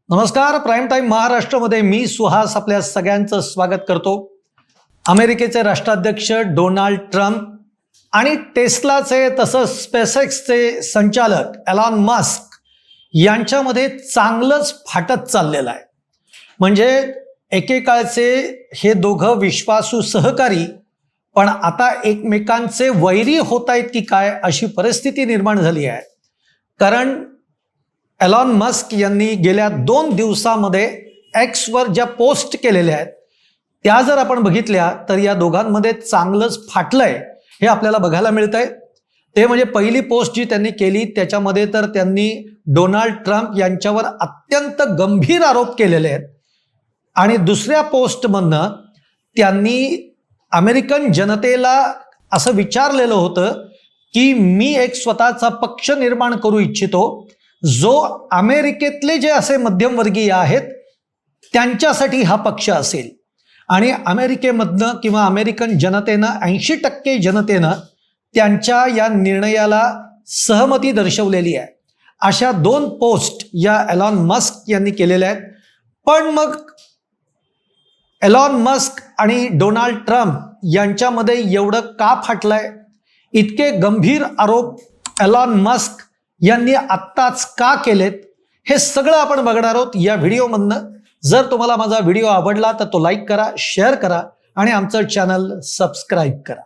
नमस्कार. Prime time महाराष्ट्रामध्ये मी सुहास आपल्या सगळ्यांचं स्वागत करतो. अमेरिकेचे राष्ट्राध्यक्ष डोनाल्ड ट्रम्प आणि टेस्लाचे तसंच स्पेसएक्सचे संचालक एलॉन मस्क यांच्यामध्ये चांगलंच फाटत चाललेलं आहे. म्हणजे एकेकाळचे हे दोघं विश्वासू सहकारी पण आता एकमेकांचे वैरी होत आहेत की काय अशी परिस्थिती निर्माण झाली आहे. कारण एलॉन मस्क यांनी गेल्या 2 दिवसामध्ये एक्सवर ज्या पोस्ट केलेल्या आहेत त्या जर आपण बघितल्या तर या दोघांमध्ये चांगलंच फाटलंय हे आपल्याला बघायला मिळतंय. ते म्हणजे पहिली पोस्ट जी त्यांनी केली त्याच्यामध्ये तर त्यांनी डोनाल्ड ट्रम्प यांच्यावर अत्यंत गंभीर आरोप केलेले आहेत आणि दुसऱ्या पोस्टमधनं त्यांनी अमेरिकन जनतेला असं विचारलेलं होतं की मी एक स्वतःचा पक्ष निर्माण करू इच्छितो जो अमेरिकेतले जे असे मध्यमवर्गीय आहेत त्यांच्यासाठी हा पक्ष असेल आणि अमेरिकेमधनं किंवा अमेरिकन जनतेनं 80% जनतेनं त्यांच्या या निर्णयाला सहमती दर्शवलेली आहे. अशा 2 पोस्ट या एलॉन मस्क यांनी केलेल्या आहेत. पण मग एलॉन मस्क आणि डोनाल्ड ट्रम्प यांच्यामध्ये एवढं का फाटलंय? इतके गंभीर आरोप एलॉन मस्क यांनी आत्ताच का केलेत हे सगळं आपण बघणार आहोत या व्हिडिओमधनं. जर तुम्हाला माझा व्हिडिओ आवडला तर तो लाईक करा, शेअर करा आणि आमचं चॅनल सबस्क्राईब करा.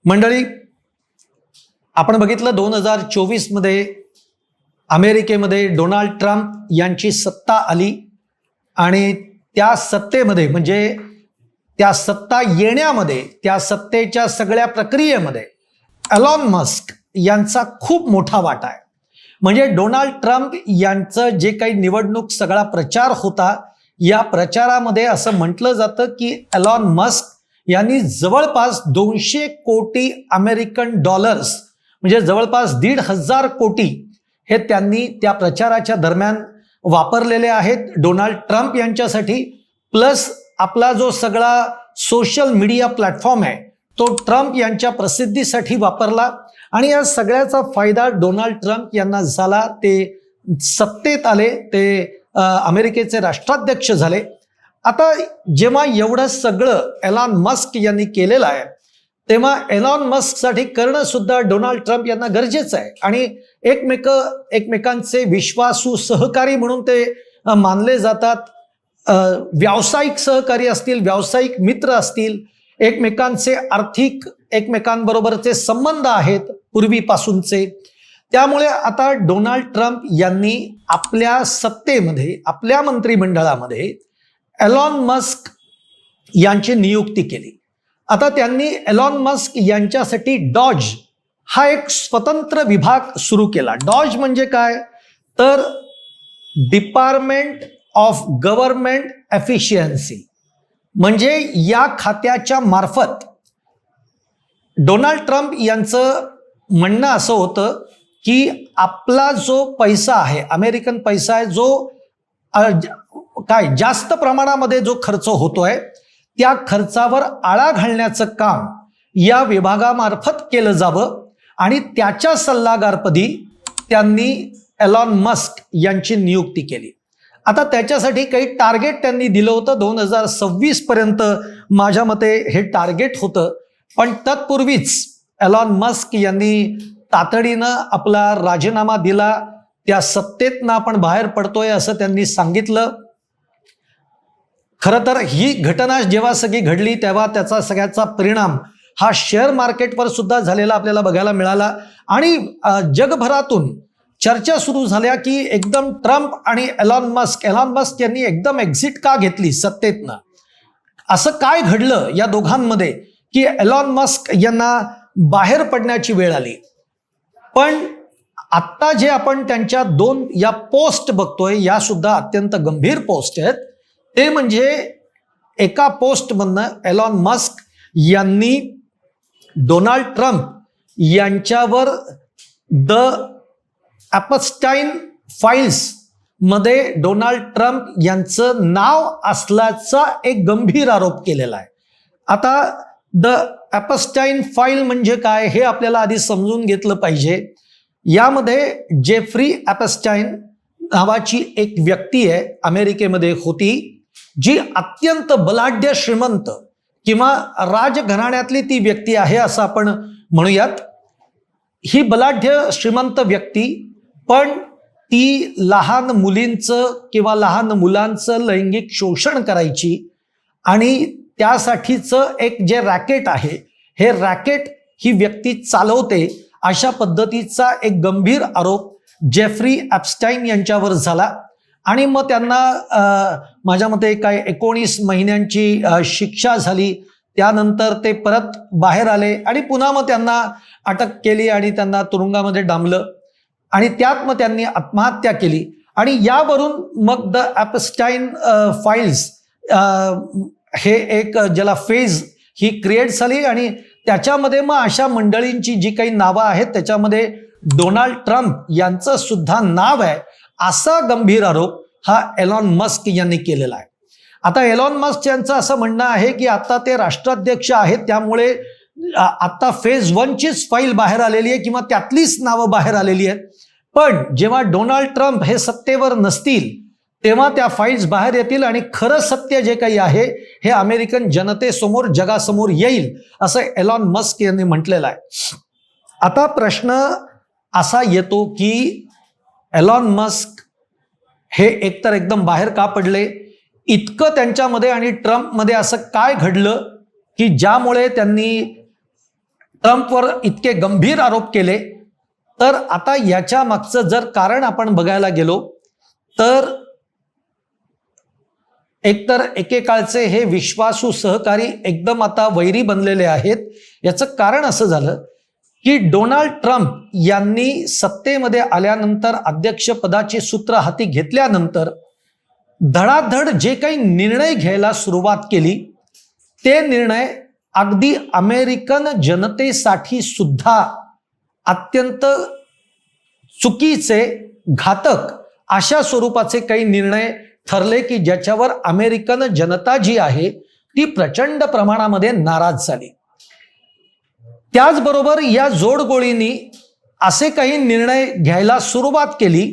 मंडळी, आपण बघितलं 2024 मध्ये अमेरिकेमध्ये डोनाल्ड ट्रम्प यांची सत्ता आली आणि त्या सत्तेमध्ये म्हणजे त्या सत्ता येण्यामध्ये त्या सत्तेच्या सगळ्या प्रक्रियेमध्ये एलॉन मस्क यांचा खूप मोठा वाटा आहे. म्हणजे डोनाल्ड ट्रम्प यांचं जे काही निवडणूक सगळा प्रचार होता या प्रचारामध्ये असं म्हटलं जातं की एलॉन मस्क यांनी जवळपास 200 कोटी अमेरिकन डॉलर्स म्हणजे जवळपास 1,500 कोटी हे त्यांनी त्या प्रचाराच्या दरम्यान वापरलेले आहेत डोनाल्ड ट्रम्प यांच्यासाठी. प्लस आपला जो सगळा सोशल मीडिया प्लॅटफॉर्म आहे तो ट्रम्प यांच्या प्रसिद्धीसाठी वापरला आणि या सगळ्याचा फायदा डोनाल्ड ट्रम्प यांना झाला. ते सत्तेत आले, ते अमेरिकेचे राष्ट्राध्यक्ष झाले. आता जेव्हा एवढं सगळं एलॉन मस्क यांनी केलेलं आहे तेव्हा एलॉन मस्कसाठी करणं सुद्धा डोनाल्ड ट्रम्प यांना गरजेचं आहे आणि एकमेकांचे विश्वासू सहकारी म्हणून ते मानले जातात. व्यावसायिक सहकारी असतील, व्यावसायिक मित्र असतील, एकमेकांचे आर्थिक एकमेकांबरोबरचे संबंध आहेत पूर्वीपासूनचे. त्यामुळे आता डोनाल्ड ट्रम्प यांनी आपल्या सत्तेमध्ये आपल्या मंत्रिमंडळामध्ये एलॉन मस्क यांची नियुक्ती केली. आता त्यांनी एलॉन मस्क यांच्यासाठी डॉज हा एक स्वतंत्र विभाग सुरू केला. डॉज म्हणजे काय तर डिपार्टमेंट ऑफ गव्हर्नमेंट एफिशियन्सी. म्हणजे या खात्याच्या मार्फत डोनाल्ड ट्रम्प यांचं म्हणणं असं होतं की आपला जो पैसा आहे, अमेरिकन पैसा आहे, जो जास्त प्रमाणामध्ये जो खर्च होतोय त्या खर्चावर आळा घालण्याचं काम या विभागामार्फत केलं जावं आणि त्याच्या सल्लागारपदी त्यांनी एलॉन मस्क यांची नियुक्ती केली. आता त्याच्यासाठी काही टार्गेट त्यांनी दिलं होतं 2026 पर्यंत माझ्या मते हे टार्गेट होतं. पण तत्पूर्वीच एलॉन मस्क यांनी तातडीनं आपला राजीनामा दिला. त्या सत्तेतनं आपण बाहेर पडतोय असं त्यांनी सांगितलं. खरं तर ही घटना जेव्हा सगळी घडली तेव्हा त्याचा सगळ्याचा परिणाम हा शेअर मार्केटवर सुद्धा झालेला आपल्याला बघायला मिळाला आणि जगभरातून चर्चा सुरू झाल्या की एकदम ट्रम्प आणि एलॉन मस्क यांनी एकदम एक्झिट का घेतली सत्तेतनं. असं काय घडलं या दोघांमध्ये की एलॉन मस्क यांना बाहेर पडण्याची वेळ आली. पण आत्ता जे आपण त्यांच्या 2 या पोस्ट बघतोय या सुद्धा अत्यंत गंभीर पोस्ट आहेत. ते म्हणजे एका पोस्टमधनं एलॉन मस्क यांनी डोनाल्ड ट्रम्प यांच्यावर द एपस्टाईन फाईल्स मध्ये डोनाल्ड ट्रम्प यांचं नाव असल्याचा एक गंभीर आरोप केलेला आहे. आता द एपस्टाईन फाईल म्हणजे काय हे आपल्याला आधी समजून घेतलं पाहिजे. यामध्ये जेफ्री एपस्टाईन नावाची एक व्यक्ती आहे, अमेरिकेमध्ये होती, जी अत्यंत बलाढ्य श्रीमंत किंवा राजघराण्यातली ती व्यक्ती आहे असं आपण म्हणूयात. ही बलाढ्य श्रीमंत व्यक्ती, पण ती लहान मुलींचं किंवा लहान मुलांचं लैंगिक शोषण करायची आणि त्यासाठीचं एक जे रॅकेट आहे, हे रॅकेट ही व्यक्ती चालवते, अशा पद्धतीचा एक गंभीर आरोप जेफ्री एप्स्टाईन यांच्यावर झाला. आणि मग त्यांना माझ्या मते काय 19 महिन्यांची शिक्षा झाली. त्यानंतर ते परत बाहेर आले आणि पुन्हा मग त्यांना अटक केली आणि त्यांना तुरुंगामध्ये डांबलं आणि त्यात मग त्यांनी आत्महत्या केली. आणि यावरून मग द एप्स्टाईन फाईल्स हे एक ज्याला फेज ही क्रिएट झाली आणि त्याच्यामध्ये मग अशा मंडळींची जी काही नावं आहेत त्याच्यामध्ये डोनाल्ड ट्रम्प यांचं सुद्धा नाव आहे, असा गंभीर आरोप हा एलॉन मस्क यांनी केलेला आहे. आता एलॉन मस्क यांचं असं म्हणणं आहे की आता ते राष्ट्राध्यक्ष आहेत, त्यामुळे आता फेज 1चीच फाईल बाहेर आलेली आहे किंवा त्यातलीच नावं बाहेर आलेली आहेत. पण जेव्हा डोनाल्ड ट्रम्प हे सत्तेवर नसतील तेव्हा त्या फाईल्स बाहेर येतील आणि खरं सत्य जे काही आहे हे अमेरिकन जनतेसमोर, जगासमोर येईल, असं एलॉन मस्क यांनी म्हटलेलं आहे. आता प्रश्न असा येतो की एलॉन मस्क हे एकतर एकदम बाहेर का पडले, इतकं त्यांच्यामध्ये आणि ट्रम्पमध्ये असं काय घडलं की ज्यामुळे त्यांनी ट्रम्पवर इतके गंभीर आरोप केले. तर आता याच्या मागचं जर कारण आपण बघायला गेलो तर एकतर एकेकाळचे हे विश्वासू सहकारी एकदम आता वैरी बनलेले आहेत. याचं कारण असं झालं की डोनाल्ड ट्रम्प यांनी सत्तेमध्ये आल्यानंतर, अध्यक्षपदाची सूत्र हाती घेतल्यानंतर धडाधड जे काही निर्णय घ्यायला सुरुवात केली, ते निर्णय अगदी अमेरिकन जनतेसाठी सुद्धा अत्यंत चुकीचे, घातक अशा स्वरूपाचे काही निर्णय ठरले की ज्याच्यावर अमेरिकन जनता जी आहे ती प्रचंड प्रमाणामध्ये नाराज झाली. त्याचबरोबर या जोडगोळींनी असे काही निर्णय घ्यायला सुरुवात केली,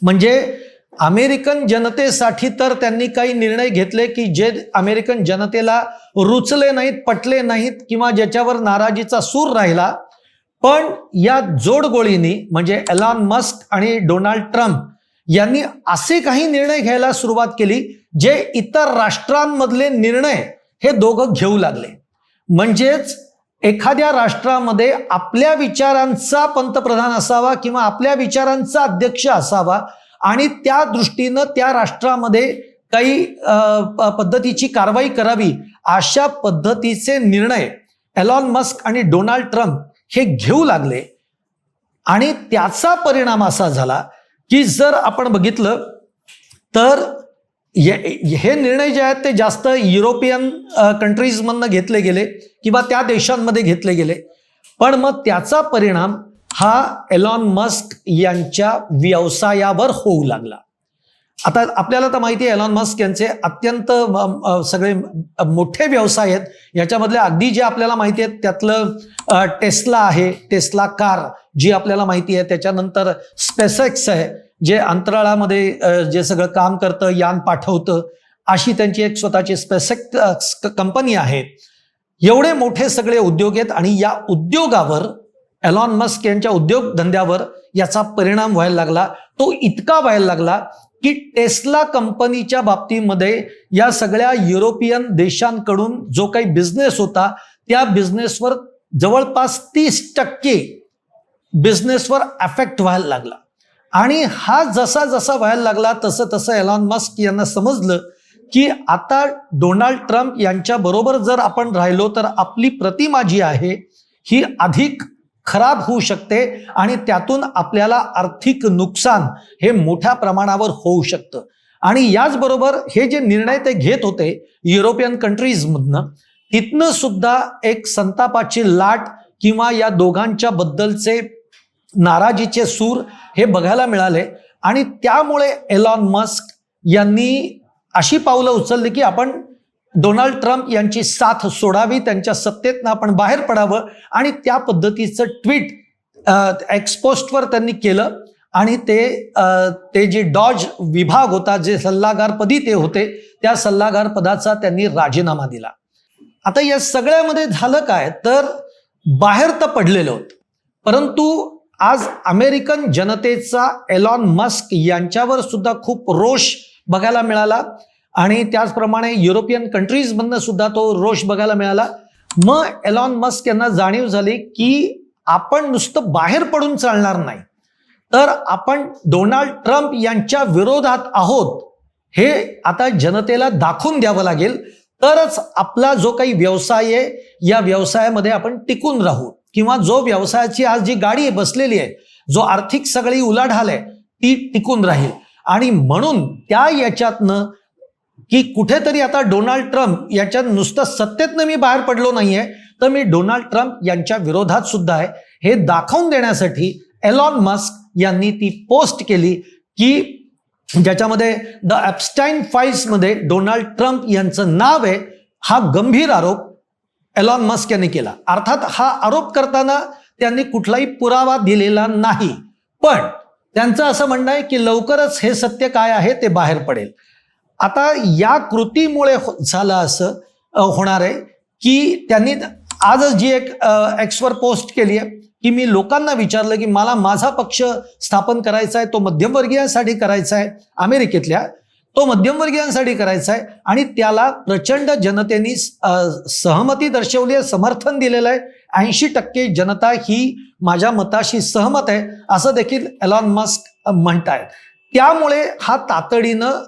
म्हणजे अमेरिकन जनतेसाठी तर त्यांनी काही निर्णय घेतले की जे अमेरिकन जनतेला रुचले नाहीत, पटले नाहीत किंवा ज्याच्यावर नाराजीचा सूर राहिला. पण या जोडगोळींनी म्हणजे एलॉन मस्क आणि डोनाल्ड ट्रम्प यांनी असे काही निर्णय घ्यायला सुरुवात केली जे इतर राष्ट्रांमधले निर्णय हे दोघं घेऊ लागले. म्हणजेच एखाद्या राष्ट्रामध्ये आपल्या विचारांचा पंतप्रधान असावा किंवा आपल्या विचारांचा अध्यक्ष असावा आणि त्या दृष्टीनं त्या राष्ट्रामध्ये काही पद्धतीची कारवाई करावी, अशा पद्धतीचे निर्णय एलॉन मस्क आणि डोनाल्ड ट्रम्प हे घेऊ लागले. आणि त्याचा परिणाम असा झाला की जर आपण बघितलं तर हे निर्णय जे आहेत ते जास्त युरोपियन कंट्रीजमधनं घेतले गेले किंवा त्या देशांमध्ये घेतले गेले. पण मग त्याचा परिणाम हा एलॉन मस्क यांच्या व्यवसायावर होऊ लागला. आता आपल्याला तर माहिती आहे एलॉन मस्क यांचे अत्यंत सगळे मोठे व्यवसाय आहेत. याच्यामधले अगदी जे आपल्याला माहिती आहेत त्यातलं टेस्ला आहे, टेस्ला कार जी आपल्याला माहिती आहे. त्याच्यानंतर स्पेसएक्स आहे जे अंतराळामध्ये जे सगळं काम करतं, यान पाठवतं, अशी त्यांची एक स्वतःची स्पेसएक्स कंपनी आहे. एवढे मोठे सगळे उद्योग आहेत आणि या उद्योगावर, एलॉन मस्क यांच्या उद्योगधंद्यावर याचा परिणाम व्हायला लागला. तो इतका व्हायला लागला की टेस्ला कंपनीच्या बाबतीमध्ये या सगळ्या युरोपियन देशांकडून जो काही बिझनेस होता त्या बिझनेसवर जवळपास 30% बिझनेसवर अफेक्ट व्हायला लागला. आणि हा जसा जसा व्हायला लागला तसं तसं एलॉन मस्क यांना समजलं की आता डोनाल्ड ट्रम्प यांच्या बरोबर जर आपण राहिलो तर आपली प्रतिमा जी आहे ही अधिक खराब होऊ शकते आणि त्यातून आपल्याला आर्थिक नुकसान हे मोठ्या प्रमाणावर होऊ शकतं. आणि याचबरोबर हे जे निर्णय ते घेत होते युरोपियन कंट्रीजमधनं, तिथनं सुद्धा एक संतापाची लाट किंवा या दोघांच्या बद्दलचे नाराजीचे सूर हे बघायला मिळाले. आणि त्यामुळे एलॉन मस्क यांनी अशी पावलं उचलली की आपण डोनाल्ड ट्रम्प यांची साथ सोडावी, त्यांच्या सत्तेतनं आपण बाहेर पडावं. आणि त्या पद्धतीचं ट्विट एक्सपोस्टवर त्यांनी केलं आणि ते जे डॉज विभाग होता, जे सल्लागारपदी ते होते, त्या सल्लागार पदाचा त्यांनी राजीनामा दिला. आता या सगळ्यामध्ये झालं काय, तर बाहेर तर पडलेलं होतं, परंतु आज अमेरिकन जनतेचा एलॉन मस्क यांच्यावर सुद्धा खूप रोष बघायला मिळाला आणि त्याचप्रमाणे युरोपियन कंट्रीजमधनं सुद्धा तो रोष बघायला मिळाला. मग एलॉन मस्क यांना जाणीव झाली की आपण नुसतं बाहेर पडून चालणार नाही, तर आपण डोनाल्ड ट्रम्प यांच्या विरोधात आहोत हे आता जनतेला दाखवून द्यावं लागेल, तरच आपला जो काही व्यवसाय आहे या व्यवसायामध्ये आपण टिकून राहू, किंवा जो व्यवसायाची आज जी गाडी बसलेली आहे, जो आर्थिक सगळी उलाढाल आहे ती टिकून राहील. आणि म्हणून त्या याच्यातनं की कुठेतरी आता डोनाल्ड ट्रम्प याच्यात नुसतं सत्तेतनं मी बाहेर पडलो नाहीये, तर मी डोनाल्ड ट्रम्प यांच्या विरोधात सुद्धा आहे हे दाखवून देण्यासाठी एलॉन मस्क यांनी ती पोस्ट केली की ज्याच्यामध्ये द एप्स्टाईन फाईल्समध्ये डोनाल्ड ट्रम्प यांचं नाव आहे. हा गंभीर आरोप एलॉन मस्क यांनी केला. अर्थात हा आरोप करताना त्यांनी कुठलाही पुरावा दिलेला नाही, पण त्यांचं असं म्हणणं आहे की लवकरच हे सत्य काय आहे ते बाहेर पडेल. आता या कृतीमुळे झालं असं होणार आहे की त्यांनी आजच जी एक एक्सवर पोस्ट केली आहे की मी लोकांना विचारलं की मला माझा पक्ष स्थापन करायचा आहे, तो मध्यमवर्गीयांसाठी करायचा आहे, अमेरिकेतल्या तो मध्यमवर्गीयांसाठी करायचा आहे आणि त्याला प्रचंड जनतेने सहमती दर्शवली आहे, समर्थन दिलेलं आहे. 80% जनता ही माझ्या मताशी सहमत आहे असं देखील एलॉन मस्क म्हणतायत. त्यामुळे हा तातडीनं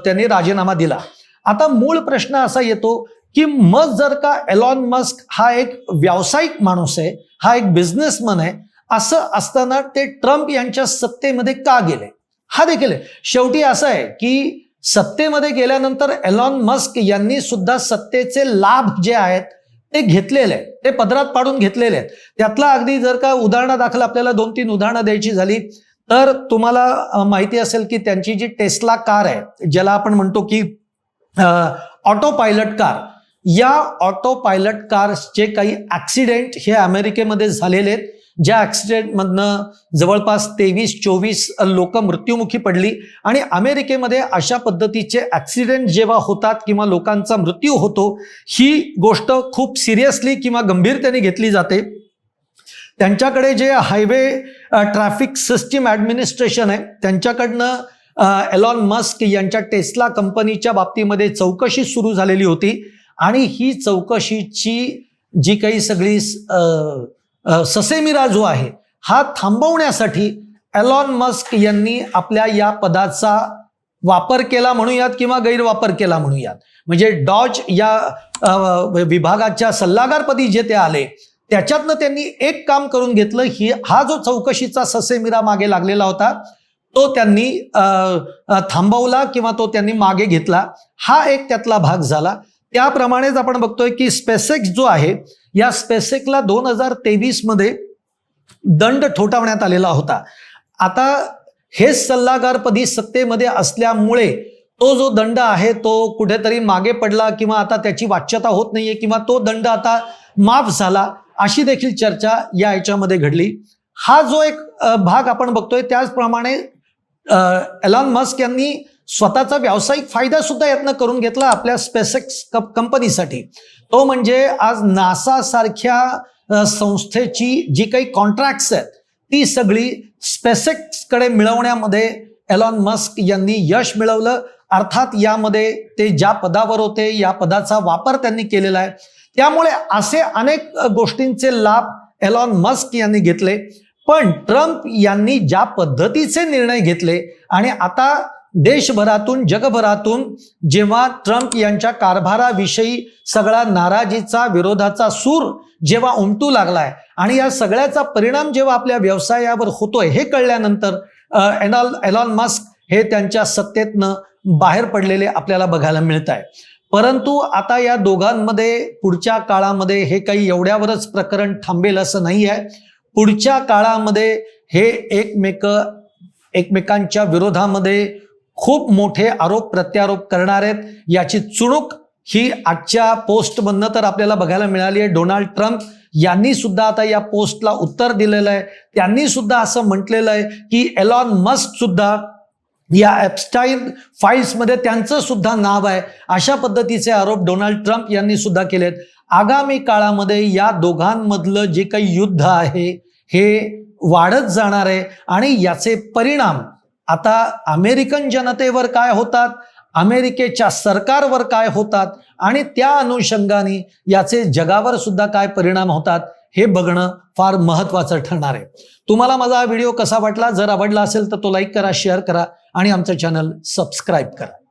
त्यांनी राजीनामा दिला. आता मूळ प्रश्न असा येतो की मग जर का एलॉन मस्क हा एक व्यावसायिक माणूस आहे, हा एक बिझनेसमन आहे, असं असताना ते ट्रम्प यांच्या सत्तेमध्ये का गेले हा देखील आहे. शेवटी असं आहे की सत्तेमध्ये गेल्यानंतर एलॉन मस्क यांनी सुद्धा सत्तेचे लाभ जे आहेत ते घेतलेले आहेत, ते पदरात पाडून घेतलेले आहेत. त्यातला अगदी जर का उदाहरणादाखल आपल्याला 2-3 उदाहरणं द्यायची झाली तर तुम्हाला माहिती असेल की त्यांची जी टेस्ला कार आहे, ज्याला आपण म्हणतो की ऑटो पायलट कार, या ऑटो पायलट कारचे काही ऍक्सिडेंट हे अमेरिकेमध्ये झालेले आहेत, ज्या ऍक्सिडेंटमधनं जवळपास 23-24 लोक मृत्युमुखी पडली. आणि अमेरिकेमध्ये अशा पद्धतीचे ऍक्सिडेंट जेव्हा होतात किंवा लोकांचा मृत्यू होतो, ही गोष्ट खूप सिरियसली किंवा गंभीरतेने घेतली जाते. त्यांच्याकडे जे हायवे ट्रॅफिक सिस्टीम ॲडमिनिस्ट्रेशन आहे त्यांच्याकडनं एलॉन मस्क यांच्या टेस्ला कंपनीच्या बाबतीमध्ये चौकशी सुरू झालेली होती आणि ही चौकशीची जी काही सगळी ससेमिरा जो आहे हा थांबवण्यासाठी एलॉन मस्क यांनी आपल्या या पदाचा वापर केला म्हणूयात किंवा गैरवापर केला म्हणूयात. म्हणजे डॉज या विभागाच्या सल्लागारपदी जे ते आले त्याच्यातनं त्यांनी एक काम करून घेतलं. हा जो चौकशीचा ससेमिरा मागे लागलेला होता तो त्यांनी थांबवला किंवा तो त्यांनी मागे घेतला, हा एक त्यातला भाग झाला. त्याप्रमाणेच आपण बघतोय की स्पेसएक्स जो आहे, या स्पेसएक्सला 2023 मध्ये दंड ठोठावण्यात आलेला होता. आता हे सल्लागारपदी सत्तेमध्ये असल्यामुळे तो जो दंड आहे तो कुठेतरी मागे पडला किंवा आता त्याची वाच्यता होत नाहीये किंवा तो दंड आता माफ झाला, अशी देखील चर्चा या याच्यामध्ये घडली. हा जो एक भाग आपण बघतोय त्याचप्रमाणे एलॉन मस्क यांनी स्वतःचा व्यावसायिक फायदा सुद्धा यातनं करून घेतला आपल्या स्पेसएक्स कंपनीसाठी. तो म्हणजे आज नासा सारख्या संस्थेची जी काही कॉन्ट्रॅक्ट्स आहेत ती सगळी स्पेसएक्सकडे मिळवण्यामध्ये एलॉन मस्क यांनी यश मिळवलं. अर्थात यामध्ये ते ज्या पदावर होते या पदाचा वापर त्यांनी केलेला आहे. त्यामुळे असे अनेक गोष्टींचे लाभ एलॉन मस्क यांनी घेतले. पण ट्रम्प यांनी ज्या पद्धतीचे निर्णय घेतले आणि आता देशभरातून जगभरातून जेव्हा ट्रम्प यांच्या कारभाराविषयी सगळा नाराजीचा विरोधाचा सूर जेव्हा उमटू लागलाय आणि या सगळ्याचा परिणाम जेव्हा आपल्या व्यवसायावर होतोय हे कळल्यानंतर एलॉन मस्क हे त्यांच्या सत्तेतनं बाहेर पडलेले आपल्याला बघायला मिळत आहे. परंतु आता या दोघांमध्ये पुढच्या काळामध्ये हे काही एवढ्यावरच प्रकरण थांबेल असं नाही आहे. पुढच्या काळामध्ये हे एकमेकांच्या विरोधामध्ये खूप मोठे आरोप प्रत्यारोप करणार आहेत. याची चुणूक ही आजच्या पोस्टमधनं तर आपल्याला बघायला मिळाली आहे. डोनाल्ड ट्रम्प यांनी सुद्धा आता या पोस्टला उत्तर दिलेलं आहे. त्यांनी सुद्धा असं म्हटलेलं आहे की एलॉन मस्क सुद्धा या एप्स्टाईन फाईल्समध्ये त्यांचं सुद्धा नाव आहे. अशा पद्धतीचे आरोप डोनाल्ड ट्रम्प यांनी सुद्धा केलेत. आगामी काळामध्ये या दोघांमधलं जे काही युद्ध आहे हे वाढत जाणार आहे आणि याचे परिणाम आता अमेरिकन जनतेवर काय होतात, अमेरिकेच्या सरकारवर काय होतात आणि त्या अनुषंगाने याचे जगावर सुद्धा काय परिणाम होतात हे बघणं फार महत्त्वाचं ठरणार आहे. तुम्हाला माझा हा व्हिडिओ कसा वाटला? जर आवडला असेल तर तो लाईक करा, शेअर करा आणि आमचं चॅनल सबस्क्राईब करा.